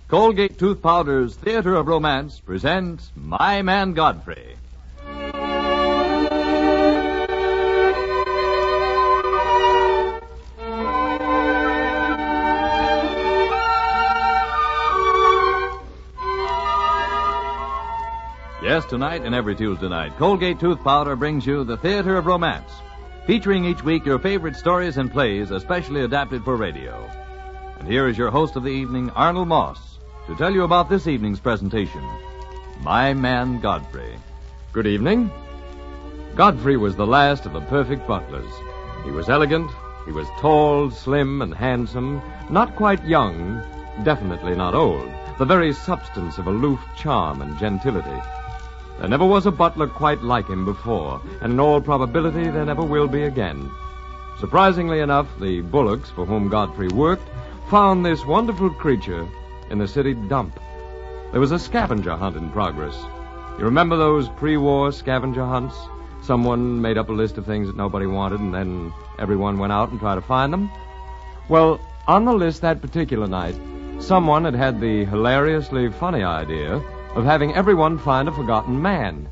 Colgate Tooth Powder's Theater of Romance presents My Man Godfrey. Yes, tonight and every Tuesday night, Colgate Tooth Powder brings you the Theater of Romance, featuring each week your favorite stories and plays especially adapted for radio. And here is your host of the evening, Arnold Moss, to tell you about this evening's presentation, My Man Godfrey. Good evening. Godfrey was the last of the perfect butlers. He was elegant, he was tall, slim, and handsome, not quite young, definitely not old, the very substance of aloof charm and gentility. There never was a butler quite like him before, and in all probability there never will be again. Surprisingly enough, the Bullocks, for whom Godfrey worked, found this wonderful creature in the city dump. There was a scavenger hunt in progress. You remember those pre-war scavenger hunts? Someone made up a list of things that nobody wanted, and then everyone went out and tried to find them? Well, on the list that particular night, someone had the hilariously funny idea of having everyone find a forgotten man.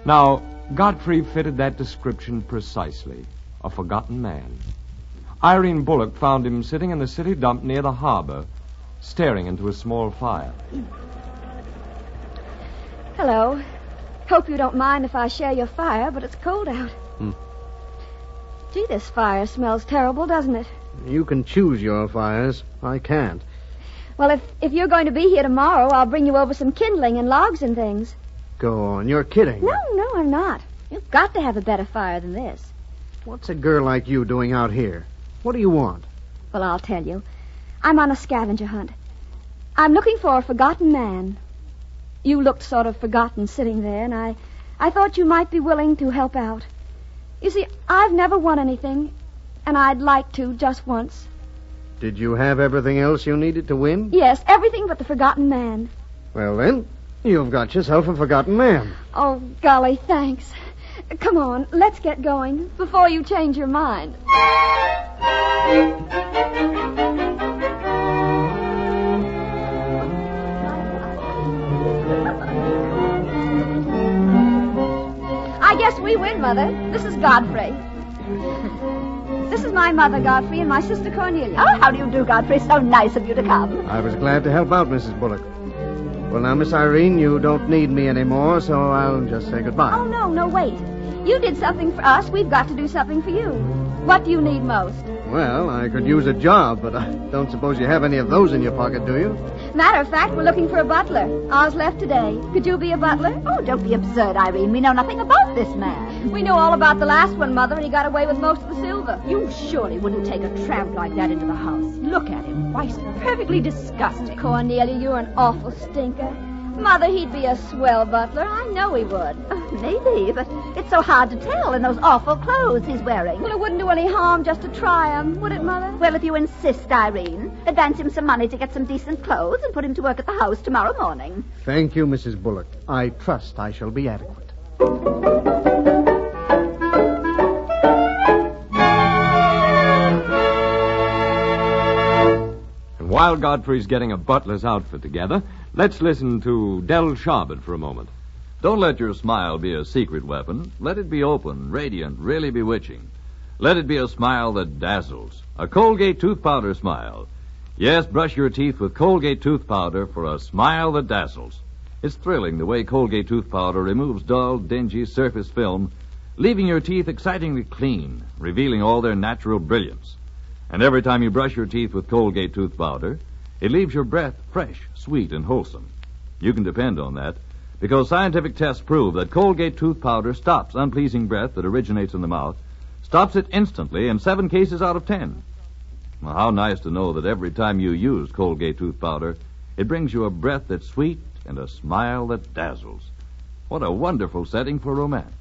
Now, Godfrey fitted that description precisely. A forgotten man. Irene Bullock found him sitting in the city dump near the harbor, staring into a small fire. Hello. Hope you don't mind if I share your fire, but it's cold out. Gee, this fire smells terrible, doesn't it? You can choose your fires. I can't. Well, if you're going to be here tomorrow, I'll bring you over some kindling and logs and things. Go on, you're kidding. No, I'm not. You've got to have a better fire than this. What's a girl like you doing out here? What do you want? Well, I'll tell you. I'm on a scavenger hunt. I'm looking for a forgotten man. You looked sort of forgotten sitting there, and I thought you might be willing to help out. You see, I've never won anything, and I'd like to just once. Did you have everything else you needed to win? Yes, everything but the forgotten man. Well, then, you've got yourself a forgotten man. Oh, golly, thanks. Come on, let's get going before you change your mind. I guess we win, Mother. This is Godfrey. This is my mother, Godfrey, and my sister, Cornelia. Oh, how do you do, Godfrey? So nice of you to come. I was glad to help out, Mrs. Bullock. Well, now, Miss Irene, you don't need me anymore, so I'll just say goodbye. Oh, no, wait. You did something for us. We've got to do something for you. What do you need most? Well, I could use a job, but I don't suppose you have any of those in your pocket, do you? Matter of fact, we're looking for a butler. Ours left today. Could you be a butler? Oh, don't be absurd, Irene. We know nothing about this man. We know all about the last one, Mother, and he got away with most of the silver. You surely wouldn't take a tramp like that into the house. Look at him. Why, he's perfectly disgusting. Cornelia, you're an awful stinker. Mother, he'd be a swell butler. I know he would. Maybe, but it's so hard to tell in those awful clothes he's wearing. Well, it wouldn't do any harm just to try him, would it, Mother? Well, if you insist, Irene, advance him some money to get some decent clothes and put him to work at the house tomorrow morning. Thank you, Mrs. Bullock. I trust I shall be adequate. And while Godfrey's getting a butler's outfit together, let's listen to Del Charbet for a moment. Don't let your smile be a secret weapon. Let it be open, radiant, really bewitching. Let it be a smile that dazzles. A Colgate Tooth Powder smile. Yes, brush your teeth with Colgate Tooth Powder for a smile that dazzles. It's thrilling the way Colgate Tooth Powder removes dull, dingy surface film, leaving your teeth excitingly clean, revealing all their natural brilliance. And every time you brush your teeth with Colgate Tooth Powder, it leaves your breath fresh, sweet, and wholesome. You can depend on that, because scientific tests prove that Colgate Tooth Powder stops unpleasing breath that originates in the mouth, stops it instantly in 7 cases out of 10. Well, how nice to know that every time you use Colgate Tooth Powder, it brings you a breath that's sweet and a smile that dazzles. What a wonderful setting for romance.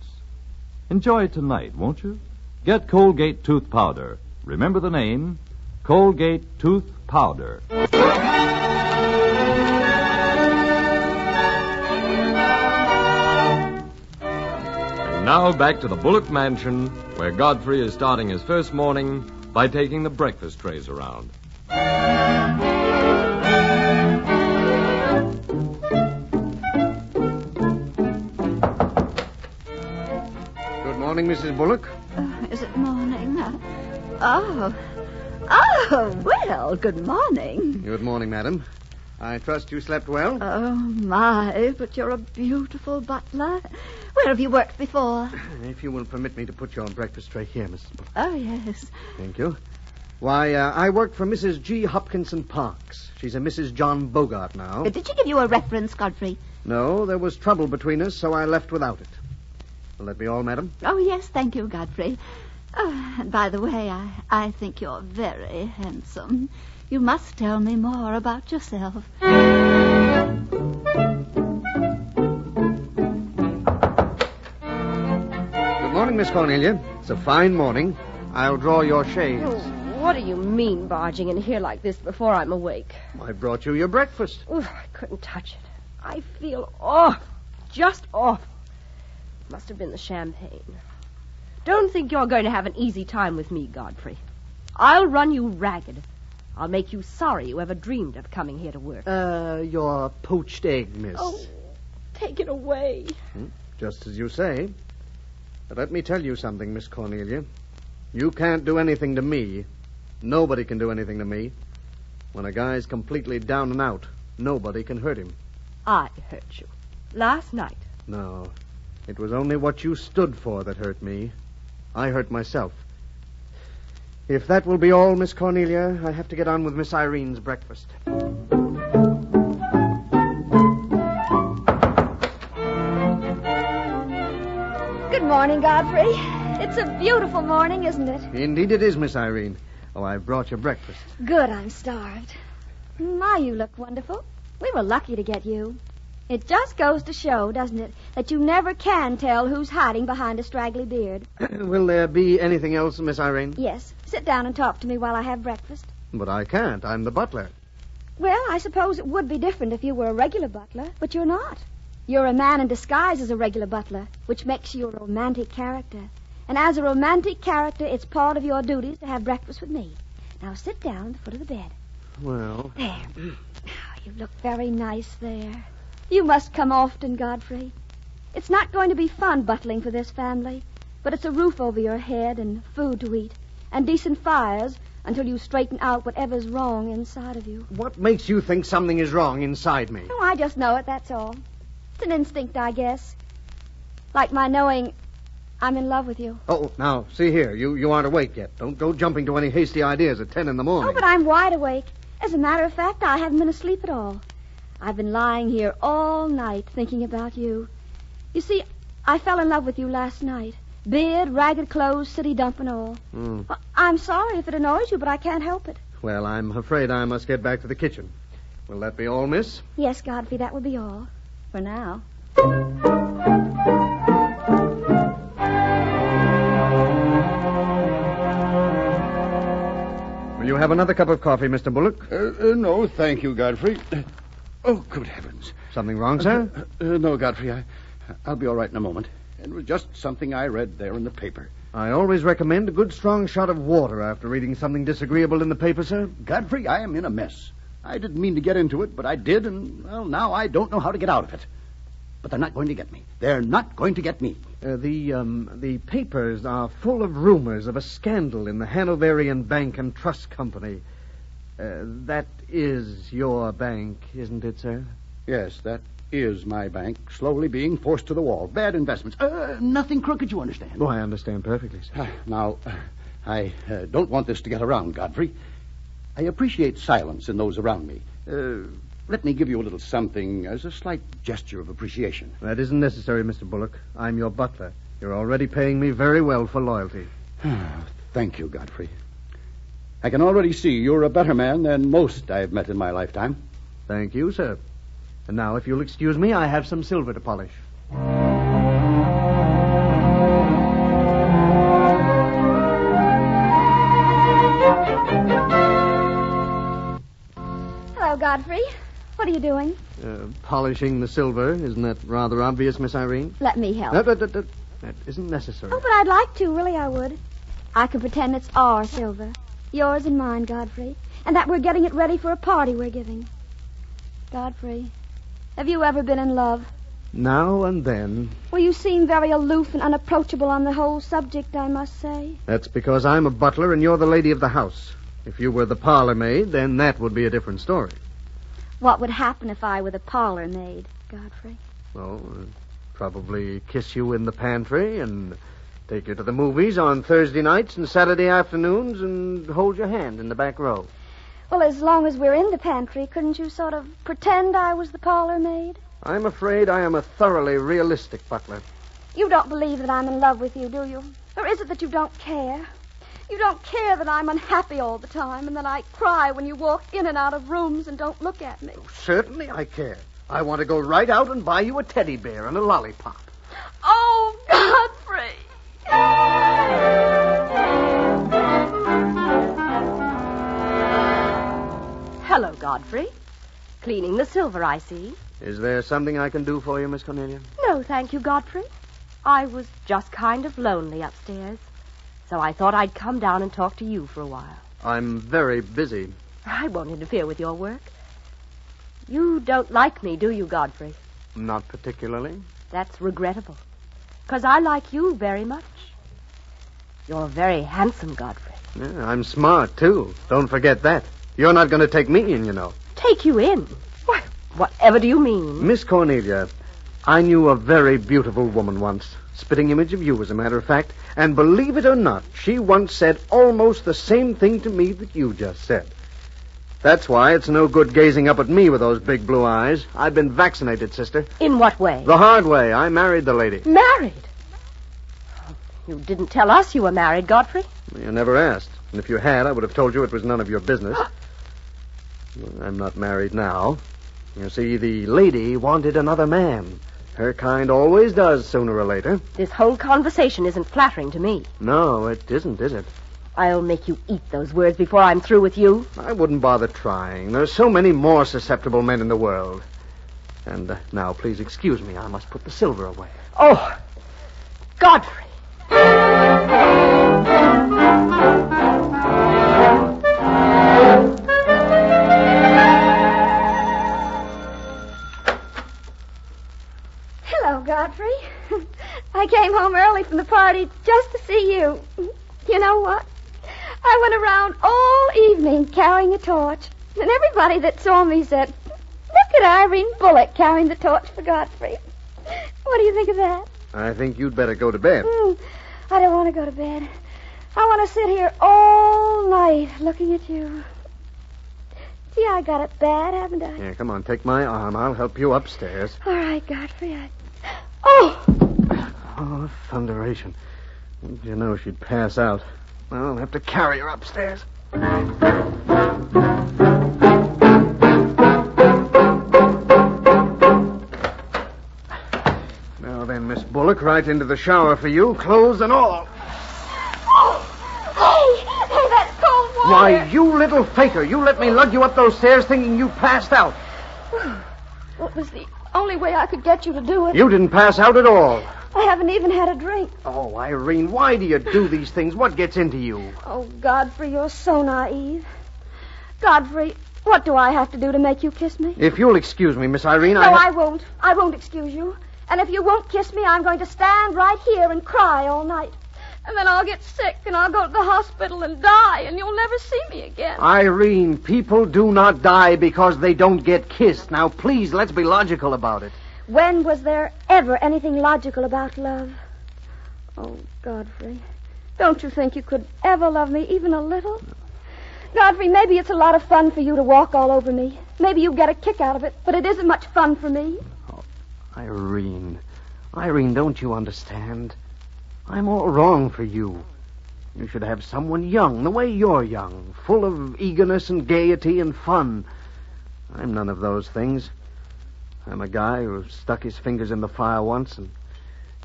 Enjoy it tonight, won't you? Get Colgate Tooth Powder. Remember the name, Colgate Tooth Powder. And now back to the Bullock Mansion, where Godfrey is starting his first morning by taking the breakfast trays around. morning, Mrs. Bullock. Is it morning? Oh, well, good morning. Good morning, madam. I trust you slept well? Oh, my, but you're a beautiful butler. Where have you worked before? If you will permit me to put your breakfast tray here, Mrs. Bullock. Oh, yes. Thank you. Why, I worked for Mrs. G. Hopkinson Parks. She's a Mrs. John Bogart now. Did she give you a reference, Godfrey? No, there was trouble between us, so I left without it. Will that be all, madam? Oh, yes, thank you, Godfrey. Oh, and by the way, I think you're very handsome. You must tell me more about yourself. Good morning, Miss Cornelia. It's a fine morning. I'll draw your shades. Oh, what do you mean, barging in here like this before I'm awake? I brought you your breakfast. Oof, I couldn't touch it. I feel awful. Just awful. Must have been the champagne. Don't think you're going to have an easy time with me, Godfrey. I'll run you ragged. I'll make you sorry you ever dreamed of coming here to work. Your poached egg, miss. Oh, take it away. Just as you say. But let me tell you something, Miss Cornelia. You can't do anything to me. Nobody can do anything to me. When a guy's completely down and out, nobody can hurt him. I hurt you. Last night. No. It was only what you stood for that hurt me. I hurt myself. If that will be all, Miss Cornelia, I have to get on with Miss Irene's breakfast. Good morning, Godfrey. It's a beautiful morning, isn't it? Indeed it is, Miss Irene. Oh, I've brought your breakfast. Good, I'm starved. My, you look wonderful. We were lucky to get you. It just goes to show, doesn't it, that you never can tell who's hiding behind a straggly beard. Will there be anything else, Miss Irene? Yes. Sit down and talk to me while I have breakfast. But I can't. I'm the butler. Well, I suppose it would be different if you were a regular butler, but you're not. You're a man in disguise as a regular butler, which makes you a romantic character. And as a romantic character, it's part of your duties to have breakfast with me. Now sit down at the foot of the bed. Well... There. Oh, you look very nice there. You must come often, Godfrey. It's not going to be fun butling for this family, but it's a roof over your head and food to eat and decent fires until you straighten out whatever's wrong inside of you. What makes you think something is wrong inside me? Oh, I just know it, that's all. It's an instinct, I guess. Like my knowing I'm in love with you. Oh, now, see here. You aren't awake yet. Don't go jumping to any hasty ideas at 10 in the morning. Oh, but I'm wide awake. As a matter of fact, I haven't been asleep at all. I've been lying here all night thinking about you. You see, I fell in love with you last night. Beard, ragged clothes, city dump and all. Well, I'm sorry if it annoys you, but I can't help it. Well, I'm afraid I must get back to the kitchen. Will that be all, miss? Yes, Godfrey, that will be all. For now. Will you have another cup of coffee, Mr. Bullock? No, thank you, Godfrey. Oh, good heavens. Something wrong, sir? No, Godfrey, I'll be all right in a moment. It was just something I read there in the paper. I always recommend a good strong shot of water after reading something disagreeable in the paper, sir. Godfrey, I am in a mess. I didn't mean to get into it, but I did, and, well, now I don't know how to get out of it. But they're not going to get me. They're not going to get me. The papers are full of rumors of a scandal in the Hanoverian Bank and Trust Company. That is your bank, isn't it, sir? Yes, that is my bank, slowly being forced to the wall. Bad investments. Nothing crooked, you understand. Oh, I understand perfectly, sir. Now, I don't want this to get around, Godfrey. I appreciate silence in those around me. Let me give you a little something as a slight gesture of appreciation. That isn't necessary, Mr. Bullock. I'm your butler. You're already paying me very well for loyalty. Thank you, Godfrey. I can already see you're a better man than most I've met in my lifetime. Thank you, sir. And now, if you'll excuse me, I have some silver to polish. Hello, Godfrey. What are you doing? Polishing the silver. Isn't that rather obvious, Miss Irene? Let me help. That isn't necessary. Oh, but I'd like to. Really, I would. I could pretend it's our silver. Yours and mine, Godfrey. And that we're getting it ready for a party we're giving. Godfrey, have you ever been in love? Now and then. Well, you seem very aloof and unapproachable on the whole subject, I must say. That's because I'm a butler and you're the lady of the house. If you were the parlor maid, then that would be a different story. What would happen if I were the parlor maid, Godfrey? Oh, probably kiss you in the pantry and take you to the movies on Thursday nights and Saturday afternoons and hold your hand in the back row. Well, as long as we're in the pantry, couldn't you sort of pretend I was the parlor maid? I'm afraid I am a thoroughly realistic butler. You don't believe that I'm in love with you, do you? Or is it that you don't care? You don't care that I'm unhappy all the time and that I cry when you walk in and out of rooms and don't look at me. Certainly I care. I want to go right out and buy you a teddy bear and a lollipop. Oh, Godfrey! Hello, Godfrey. Cleaning the silver, I see. Is there something I can do for you, Miss Cornelia? No, thank you, Godfrey. I was just kind of lonely upstairs, so I thought I'd come down and talk to you for a while. I'm very busy. I won't interfere with your work. You don't like me, do you, Godfrey? Not particularly. That's regrettable, because I like you very much. You're very handsome, Godfrey. Yeah, I'm smart, too. Don't forget that. You're not going to take me in, you know. Take you in? Why, whatever do you mean? Miss Cornelia, I knew a very beautiful woman once. Spitting image of you, as a matter of fact. And believe it or not, she once said almost the same thing to me that you just said. That's why it's no good gazing up at me with those big blue eyes. I've been vaccinated, sister. In what way? The hard way. I married the lady. Married? You didn't tell us you were married, Godfrey. You never asked. And if you had, I would have told you it was none of your business. I'm not married now. You see, the lady wanted another man. Her kind always does, sooner or later. This whole conversation isn't flattering to me. No, it isn't, is it? I'll make you eat those words before I'm through with you. I wouldn't bother trying. There's so many more susceptible men in the world. And now, please excuse me. I must put the silver away. Oh, Godfrey. Hello, Godfrey. I came home early from the party just to see you. You know what? I went around all evening carrying a torch, and everybody that saw me said, "Look at Irene Bullock carrying the torch for Godfrey." What do you think of that? I think you'd better go to bed. I don't want to go to bed. I want to sit here all night looking at you. Gee, I got it bad, haven't I? Yeah, come on, take my arm. I'll help you upstairs. All right, Godfrey. Oh, thunderation. You know she'd pass out. Well, I'll have to carry her upstairs. Now then, Miss Bullock, right into the shower for you, clothes and all. Hey, that's cold water. Why, you little faker, you let me lug you up those stairs thinking you passed out. It was the only way I could get you to do it. You didn't pass out at all. I haven't even had a drink. Oh, Irene, why do you do these things? What gets into you? Oh, Godfrey, you're so naive. Godfrey, what do I have to do to make you kiss me? If you'll excuse me, Miss Irene, No, I won't. I won't excuse you. And if you won't kiss me, I'm going to stand right here and cry all night. And then I'll get sick, and I'll go to the hospital and die, and you'll never see me again. Irene, people do not die because they don't get kissed. Now, please, let's be logical about it. When was there ever anything logical about love? Oh, Godfrey, don't you think you could ever love me even a little? Godfrey, maybe it's a lot of fun for you to walk all over me. Maybe you get a kick out of it, but it isn't much fun for me. Oh, Irene, don't you understand? I'm all wrong for you. You should have someone young, the way you're young, full of eagerness and gaiety and fun. I'm none of those things. I'm a guy who stuck his fingers in the fire once and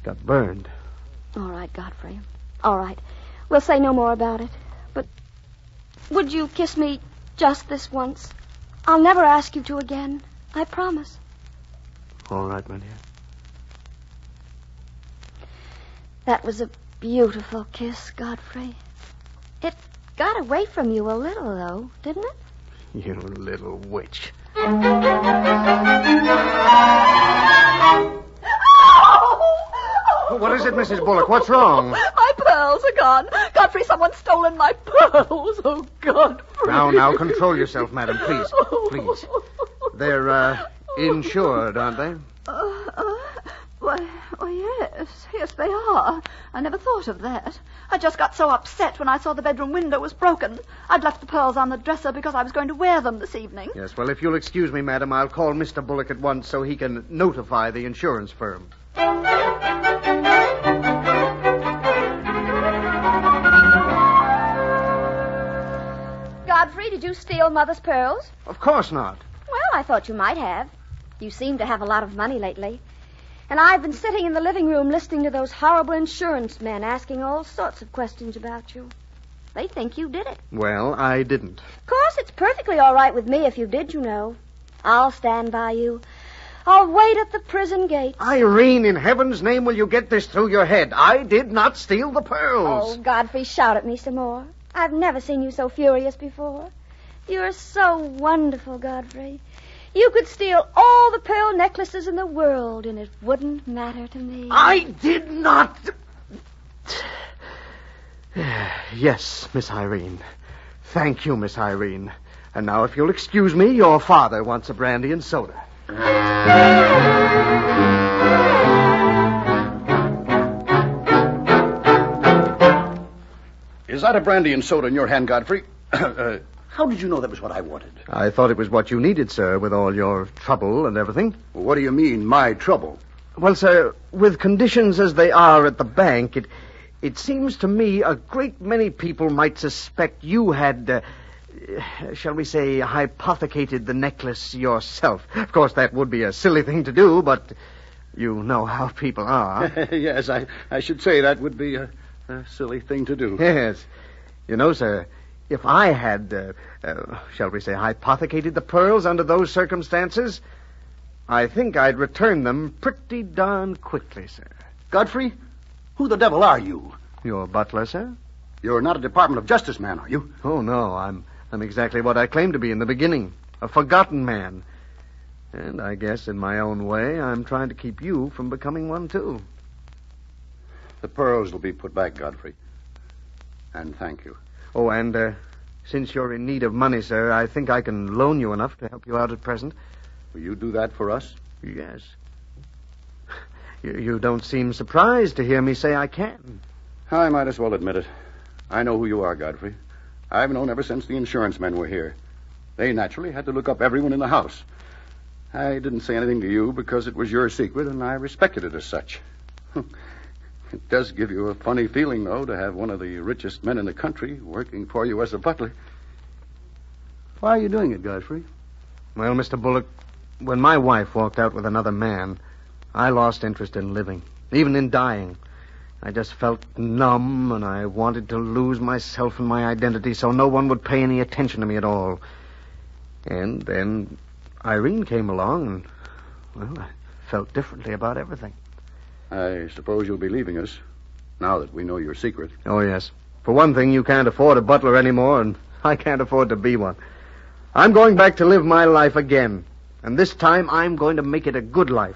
got burned. All right, Godfrey. All right. We'll say no more about it. But would you kiss me just this once? I'll never ask you to again. I promise. All right, my dear. That was a beautiful kiss, Godfrey. It got away from you a little, though, didn't it? You little witch. What is it, Mrs. Bullock? What's wrong? My pearls are gone. Godfrey, someone's stolen my pearls. Oh, Godfrey. Now, control yourself, madam, please. Please. They're, insured, aren't they? Well, yes, they are. I never thought of that. I just got so upset when I saw the bedroom window was broken. I'd left the pearls on the dresser because I was going to wear them this evening. Yes, well, if you'll excuse me, madam, I'll call Mr. Bullock at once so he can notify the insurance firm. Godfrey, did you steal Mother's pearls? Of course not. Well, I thought you might have. You seem to have a lot of money lately. And I've been sitting in the living room listening to those horrible insurance men asking all sorts of questions about you. They think you did it. Well, I didn't. Of course, it's perfectly all right with me if you did, you know. I'll stand by you. I'll wait at the prison gates. Irene, in heaven's name, will you get this through your head? I did not steal the pearls. Oh, Godfrey, shout at me some more. I've never seen you so furious before. You're so wonderful, Godfrey. You could steal all the pearl necklaces in the world, and it wouldn't matter to me. I did not. Yes, Miss Irene. Thank you, Miss Irene. And now, if you'll excuse me, your father wants a brandy and soda. Is that a brandy and soda in your hand, Godfrey? How did you know that was what I wanted? I thought it was what you needed, sir, with all your trouble and everything. What do you mean, my trouble? Well, sir, with conditions as they are at the bank, it seems to me a great many people might suspect you had, shall we say, hypothecated the necklace yourself. Of course, that would be a silly thing to do, but you know how people are. Yes, I should say that would be a silly thing to do. Yes. You know, sir, if I had, shall we say, hypothecated the pearls under those circumstances, I think I'd return them pretty darn quickly, sir. Godfrey, who the devil are you? Your butler, sir? You're not a Department of Justice man, are you? Oh, no, I'm exactly what I claimed to be in the beginning, a forgotten man. And I guess in my own way, I'm trying to keep you from becoming one, too. The pearls will be put back, Godfrey. And thank you. Oh, and since you're in need of money, sir, I think I can loan you enough to help you out at present. Will you do that for us? Yes. You don't seem surprised to hear me say I can. I might as well admit it. I know who you are, Godfrey. I've known ever since the insurance men were here. They naturally had to look up everyone in the house. I didn't say anything to you because it was your secret, and I respected it as such. It does give you a funny feeling, though, to have one of the richest men in the country working for you as a butler. Why are you doing it, Godfrey? Well, Mr. Bullock, when my wife walked out with another man, I lost interest in living, even in dying. I just felt numb, and I wanted to lose myself and my identity so no one would pay any attention to me at all. And then Irene came along, and, well, I felt differently about everything. I suppose you'll be leaving us, now that we know your secret. Oh, yes. For one thing, you can't afford a butler anymore, and I can't afford to be one. I'm going back to live my life again, and this time I'm going to make it a good life.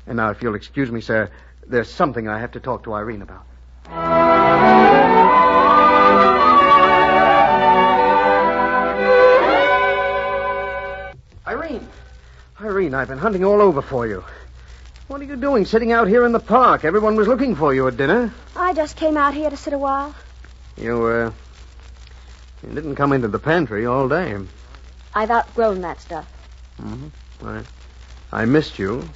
And now, if you'll excuse me, sir, there's something I have to talk to Irene about. Irene, I've been hunting all over for you. What are you doing sitting out here in the park? Everyone was looking for you at dinner. I just came out here to sit a while. You didn't come into the pantry all day. I've outgrown that stuff. Mm-hmm. I missed you.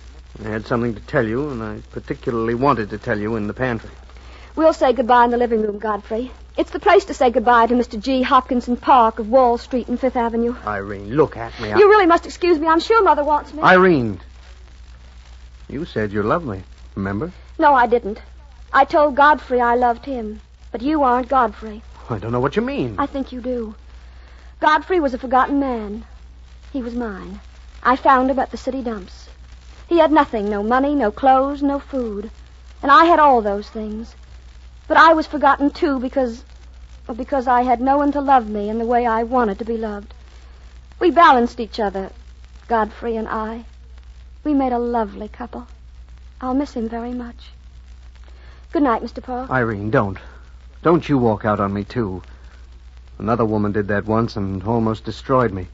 I had something to tell you, and I particularly wanted to tell you in the pantry. We'll say goodbye in the living room, Godfrey. It's the place to say goodbye to Mr. G. Hopkinson Park of Wall Street and Fifth Avenue. Irene, look at me. You really must excuse me. I'm sure Mother wants me. Irene, you said you loved me, remember? No, I didn't. I told Godfrey I loved him, but you aren't Godfrey. I don't know what you mean. I think you do. Godfrey was a forgotten man. He was mine. I found him at the city dumps. He had nothing, no money, no clothes, no food. And I had all those things. But I was forgotten, too, because I had no one to love me in the way I wanted to be loved. We balanced each other, Godfrey and I. We made a lovely couple. I'll miss him very much. Good night, Mr. Paul. Irene, don't. Don't you walk out on me, too. Another woman did that once and almost destroyed me.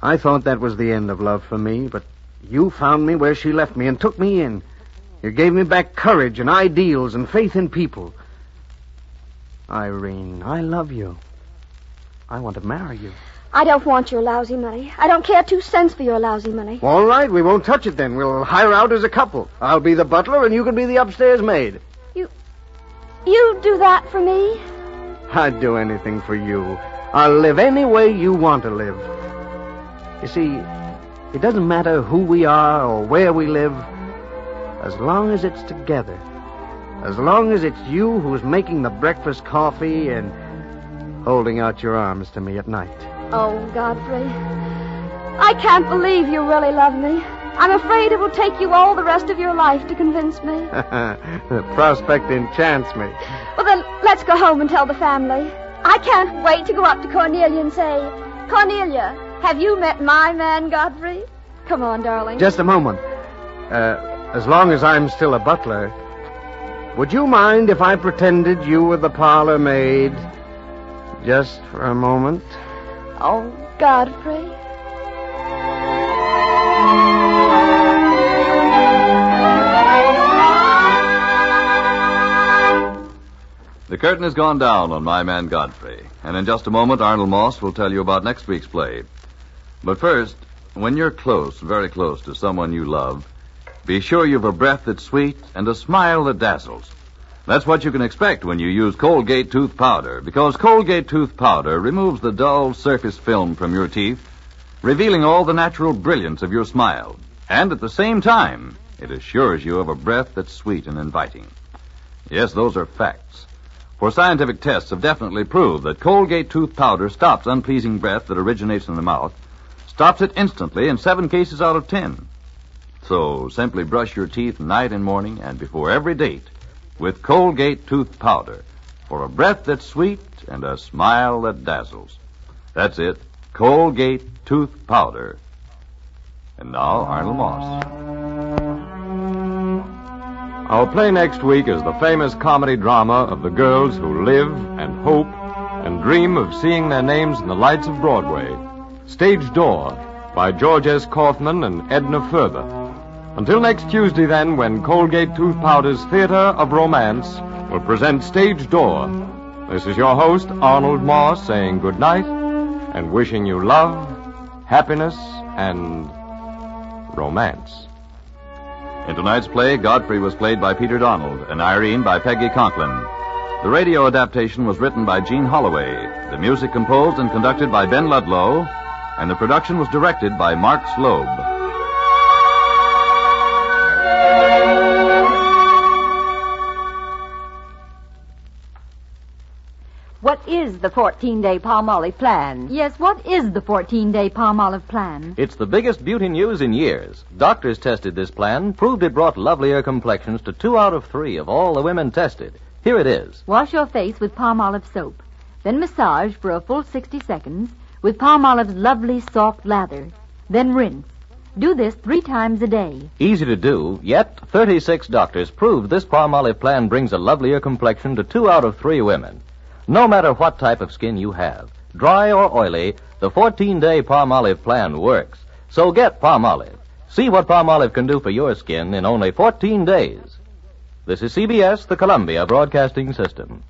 I thought that was the end of love for me, but you found me where she left me and took me in. You gave me back courage and ideals and faith in people. Irene, I love you. I want to marry you. I don't want your lousy money. I don't care 2 cents for your lousy money. All right, we won't touch it then. We'll hire out as a couple. I'll be the butler and you can be the upstairs maid. You do that for me? I'd do anything for you. I'll live any way you want to live. You see, it doesn't matter who we are or where we live, as long as it's together. As long as it's you who's making the breakfast coffee and holding out your arms to me at night. Oh, Godfrey, I can't believe you really love me. I'm afraid it will take you all the rest of your life to convince me. The prospect enchants me. Well, then, let's go home and tell the family. I can't wait to go up to Cornelia and say, Cornelia, have you met my man, Godfrey? Come on, darling. Just a moment. As long as I'm still a butler, would you mind if I pretended you were the parlor maid? Just for a moment. Oh, Godfrey. The curtain has gone down on My Man Godfrey, and in just a moment Arnold Moss will tell you about next week's play. But first, when you're close, very close to someone you love, be sure you've a breath that's sweet and a smile that dazzles. That's what you can expect when you use Colgate tooth powder, because Colgate tooth powder removes the dull surface film from your teeth, revealing all the natural brilliance of your smile. And at the same time, it assures you of a breath that's sweet and inviting. Yes, those are facts. For scientific tests have definitely proved that Colgate tooth powder stops unpleasing breath that originates in the mouth, stops it instantly in 7 cases out of 10. So simply brush your teeth night and morning and before every date with Colgate tooth powder for a breath that's sweet and a smile that dazzles. That's it, Colgate tooth powder. And now, Arnold Moss. Our play next week is the famous comedy drama of the girls who live and hope and dream of seeing their names in the lights of Broadway. Stage Door by George S. Kaufman and Edna Further. Until next Tuesday, then, when Colgate Tooth Powder's Theater of Romance will present Stage Door. This is your host, Arnold Moss, saying good night and wishing you love, happiness, and romance. In tonight's play, Godfrey was played by Peter Donald and Irene by Peggy Conklin. The radio adaptation was written by Gene Holloway, the music composed and conducted by Ben Ludlow, and the production was directed by Mark Slobe. What is the 14-day Palmolive plan? Yes, what is the 14-day Palmolive plan? It's the biggest beauty news in years. Doctors tested this plan, proved it brought lovelier complexions to 2 out of 3 of all the women tested. Here it is. Wash your face with Palmolive soap. Then massage for a full 60 seconds with Palmolive's lovely soft lather. Then rinse. Do this 3 times a day. Easy to do, yet 36 doctors proved this Palmolive plan brings a lovelier complexion to 2 out of 3 women. No matter what type of skin you have, dry or oily, the 14-day Palmolive plan works. So get Palmolive. See what Palmolive can do for your skin in only 14 days. This is CBS, the Columbia Broadcasting System.